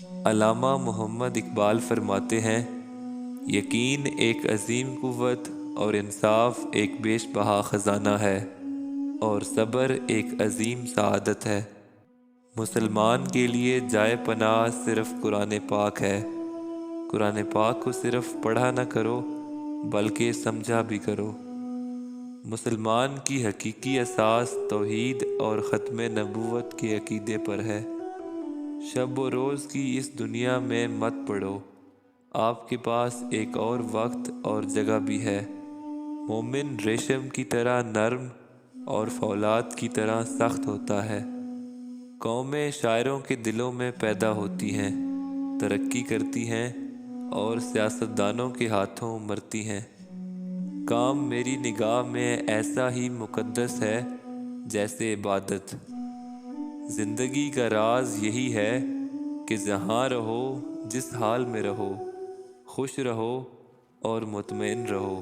علامہ محمد اقبال فرماتے ہیں، یقین ایک عظیم قوت اور انصاف ایک بیش بہا خزانہ ہے، اور صبر ایک عظیم سعادت ہے۔ مسلمان کے لیے جائے پناہ صرف قرآن پاک ہے۔ قرآن پاک کو صرف پڑھا نہ کرو بلکہ سمجھا بھی کرو۔ مسلمان کی حقیقی اساس توحید اور ختم نبوت کے عقیدے پر ہے۔ شب و روز کی اس دنیا میں مت پڑو، آپ کے پاس ایک اور وقت اور جگہ بھی ہے۔ مومن ریشم کی طرح نرم اور فولاد کی طرح سخت ہوتا ہے۔ قومیں شاعروں کے دلوں میں پیدا ہوتی ہیں، ترقی کرتی ہیں اور سیاستدانوں کے ہاتھوں مرتی ہیں۔ کام میری نگاہ میں ایسا ہی مقدس ہے جیسے عبادت۔ زندگی کا راز یہی ہے کہ جہاں رہو، جس حال میں رہو، خوش رہو اور مطمئن رہو۔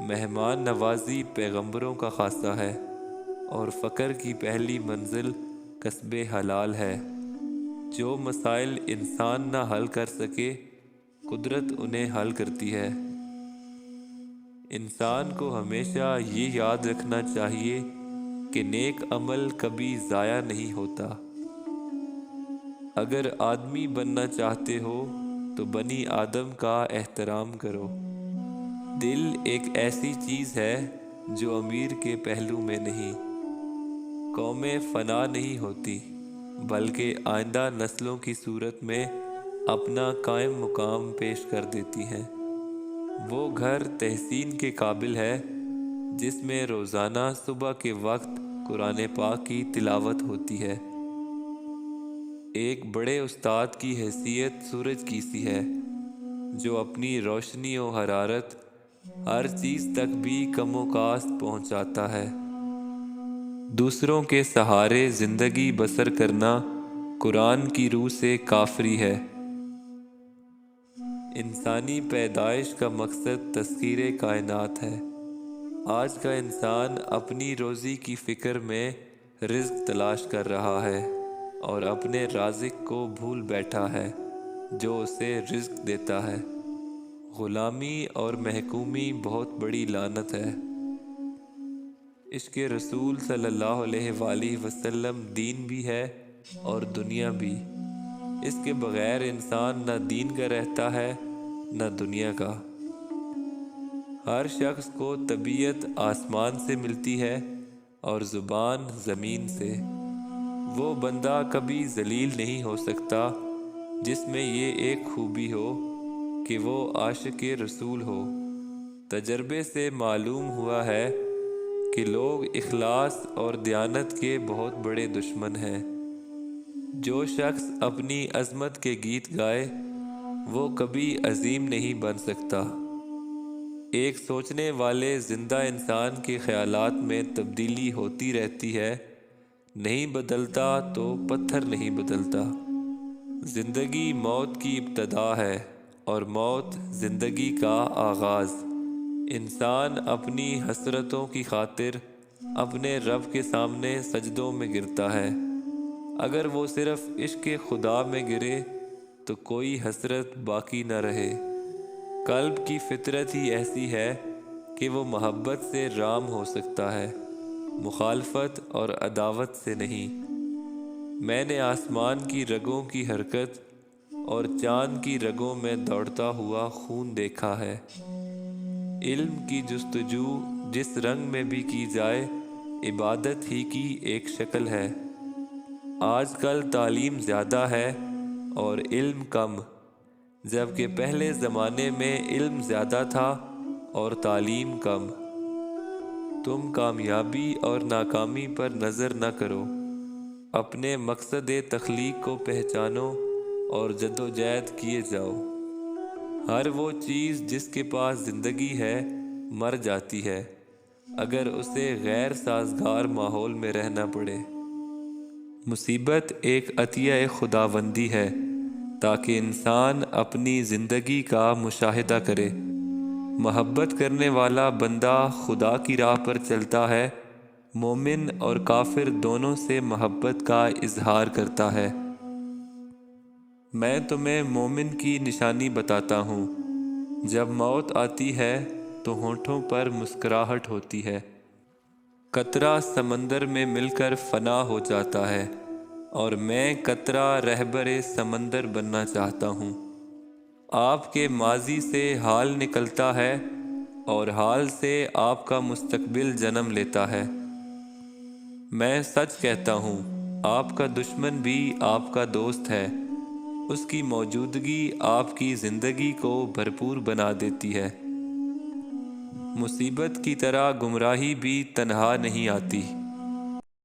مہمان نوازی پیغمبروں کا خاصہ ہے، اور فقر کی پہلی منزل کسب حلال ہے۔ جو مسائل انسان نہ حل کر سکے، قدرت انہیں حل کرتی ہے۔ انسان کو ہمیشہ یہ یاد رکھنا چاہیے کہ نیک عمل کبھی ضائع نہیں ہوتا۔ اگر آدمی بننا چاہتے ہو تو بنی آدم کا احترام کرو۔ دل ایک ایسی چیز ہے جو امیر کے پہلو میں نہیں۔ قومیں فنا نہیں ہوتی بلکہ آئندہ نسلوں کی صورت میں اپنا قائم مقام پیش کر دیتی ہیں۔ وہ گھر تحسین کے قابل ہے جس میں روزانہ صبح کے وقت قرآن پاک کی تلاوت ہوتی ہے۔ ایک بڑے استاد کی حیثیت سورج کی سی ہے، جو اپنی روشنی و حرارت ہر چیز تک بھی کم و کاست پہنچاتا ہے۔ دوسروں کے سہارے زندگی بسر کرنا قرآن کی روح سے کافری ہے۔ انسانی پیدائش کا مقصد تسخیر کائنات ہے۔ آج کا انسان اپنی روزی کی فکر میں رزق تلاش کر رہا ہے اور اپنے رازق کو بھول بیٹھا ہے جو اسے رزق دیتا ہے۔ غلامی اور محکومی بہت بڑی لعنت ہے۔ عشق رسول صلی اللہ علیہ وآلہ وسلم دین بھی ہے اور دنیا بھی۔ اس کے بغیر انسان نہ دین کا رہتا ہے نہ دنیا کا۔ ہر شخص کو طبیعت آسمان سے ملتی ہے اور زبان زمین سے۔ وہ بندہ کبھی ذلیل نہیں ہو سکتا جس میں یہ ایک خوبی ہو کہ وہ عاشق رسول ہو۔ تجربے سے معلوم ہوا ہے کہ لوگ اخلاص اور دیانت کے بہت بڑے دشمن ہیں۔ جو شخص اپنی عظمت کے گیت گائے وہ کبھی عظیم نہیں بن سکتا۔ ایک سوچنے والے زندہ انسان کے خیالات میں تبدیلی ہوتی رہتی ہے، نہیں بدلتا تو پتھر نہیں بدلتا۔ زندگی موت کی ابتدا ہے اور موت زندگی کا آغاز۔ انسان اپنی حسرتوں کی خاطر اپنے رب کے سامنے سجدوں میں گرتا ہے۔ اگر وہ صرف عشق خدا میں گرے تو کوئی حسرت باقی نہ رہے۔ قلب کی فطرت ہی ایسی ہے کہ وہ محبت سے رام ہو سکتا ہے، مخالفت اور عداوت سے نہیں۔ میں نے آسمان کی رگوں کی حرکت اور چاند کی رگوں میں دوڑتا ہوا خون دیکھا ہے۔ علم کی جستجو جس رنگ میں بھی کی جائے عبادت ہی کی ایک شکل ہے۔ آج کل تعلیم زیادہ ہے اور علم کم، جبکہ پہلے زمانے میں علم زیادہ تھا اور تعلیم کم۔ تم کامیابی اور ناکامی پر نظر نہ کرو، اپنے مقصد تخلیق کو پہچانو اور جدوجہد کیے جاؤ۔ ہر وہ چیز جس کے پاس زندگی ہے مر جاتی ہے اگر اسے غیر سازگار ماحول میں رہنا پڑے۔ مصیبت ایک عطیہ خداوندی ہے تاکہ انسان اپنی زندگی کا مشاہدہ کرے۔ محبت کرنے والا بندہ خدا کی راہ پر چلتا ہے، مومن اور کافر دونوں سے محبت کا اظہار کرتا ہے۔ میں تمہیں مومن کی نشانی بتاتا ہوں، جب موت آتی ہے تو ہونٹوں پر مسکراہٹ ہوتی ہے، قطرہ سمندر میں مل کر فنا ہو جاتا ہے، اور میں قطرہ رہبر سمندر بننا چاہتا ہوں۔ آپ کے ماضی سے حال نکلتا ہے اور حال سے آپ کا مستقبل جنم لیتا ہے۔ میں سچ کہتا ہوں، آپ کا دشمن بھی آپ کا دوست ہے، اس کی موجودگی آپ کی زندگی کو بھرپور بنا دیتی ہے۔ مصیبت کی طرح گمراہی بھی تنہا نہیں آتی،